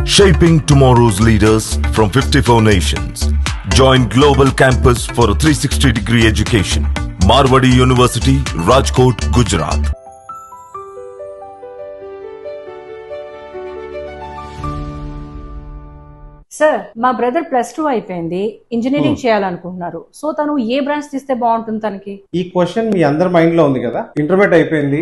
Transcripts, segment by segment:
Shaping tomorrow's leaders from 54 nations. Join Global Campus for a 360-degree education. Marwadi University, Rajkot, Gujarat. Sir మా brother +2 అయిపోయింది, engineering చేయాలనుకుంటున్నారు. So తను ఏ branch తీస్తే బాగుంటుంది తనకి? ఈ క్వశ్చన్ మీ అందరి మైండ్ లో ఉంది కదా. ఇంటర్మీడియట్ అయిపోయింది,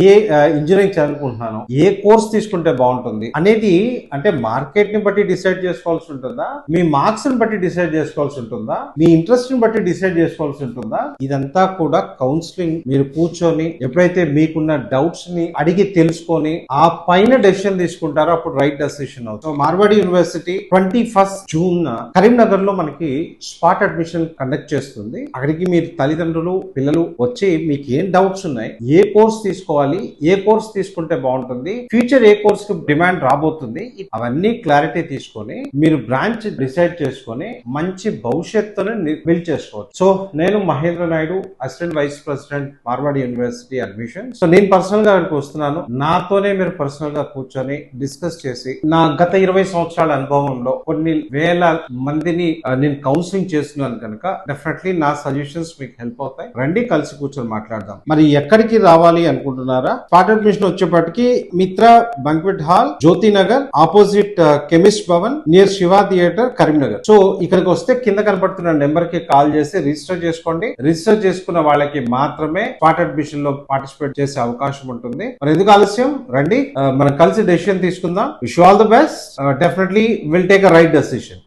ఏ ఇంజనీరింగ్ చేయాలనుకుంటున్నాను, ఏ కోర్స్ తీసుకుంటే బాగుంటుంది అనేది అంటే మార్కెట్ ని బట్టి డిసైడ్ చేసుకోవాల్సి ఉంటుందా, మీ మార్క్స్ ని బట్టి డిసైడ్ చేసుకోవాల్సి ఉంటుందా, మీ ఇంట్రెస్ట్ ని బట్టి డిసైడ్ చేసుకోవాల్సి ఉంటుందా? ఇదంతా కూడా కౌన్సిలింగ్ మీరు కూర్చొని ఎప్పుడైతే మీకున్న డౌట్స్ ని అడిగి తెలుసుకొని ఆ పైన డెసిషన్ తీసుకుంటారో అప్పుడు రైట్ డెసిషన్ అవుతుంది. మార్వాడి యూనివర్సిటీ 21 జూన్ కరీంనగర్ లో మనకి స్పాట్ అడ్మిషన్ కండక్ట్ చేస్తుంది. అక్కడికి మీరు తల్లిదండ్రులు పిల్లలు వచ్చి మీకు ఏం డౌట్స్ ఉన్నాయి, ఏ కోర్స్ తీసుకోవాలి, ఏ కోర్స్ తీసుకుంటే బాగుంటుంది, ఫ్యూచర్ ఏ కోర్స్ కి డిమాండ్ రాబోతుంది, అవన్నీ క్లారిటీ తీసుకొని మీరు బ్రాంచ్ డిసైడ్ చేసుకొని మంచి భవిష్యత్తును బిల్డ్ చేసుకోవచ్చు. సో నేను Mahendra Naidu, assistant vice president Marwadi university admission. So నేను పర్సనల్ గా అక్కడికి వస్తున్నాను. నాతోనే మీరు పర్సనల్ గా కూర్చొని డిస్కస్ చేసి నా గత 20 సంవత్సరాల అనుభవంలో కొన్ని వేల మందిని నేను కౌన్సిలింగ్ చేస్తున్నాను కనుక డెఫినెట్లీ నా సజెషన్స్ మీకు హెల్ప్ అవుతాయి. రండి కలిసి కూర్చొని మాట్లాడదాం. మరి ఎక్కడికి రావాలి అనుకుంటున్నారా? స్పాట్ అడ్మిషన్ వచ్చేప్పటికి Mitra banquet hall, Jyothi Nagar, opposite chemist Bhavan, near Shiva theatre, Karimnagar. So ఇక్కడికి వస్తే కింద కనపడుతున్న నెంబర్ కి కాల్ చేసి రిజిస్టర్ చేసుకోండి. రిజిస్టర్ చేసుకున్న వాళ్ళకి మాత్రమే స్పాట్ అడ్మిషన్ లో పార్టిసిపేట్ చేసే అవకాశం ఉంటుంది. మరి ఎందుకు ఆలస్యం, రండి మనం కలిసి డెసిషన్ తీసుకుందాం. Wish you all the best. Definitely will take a right decision.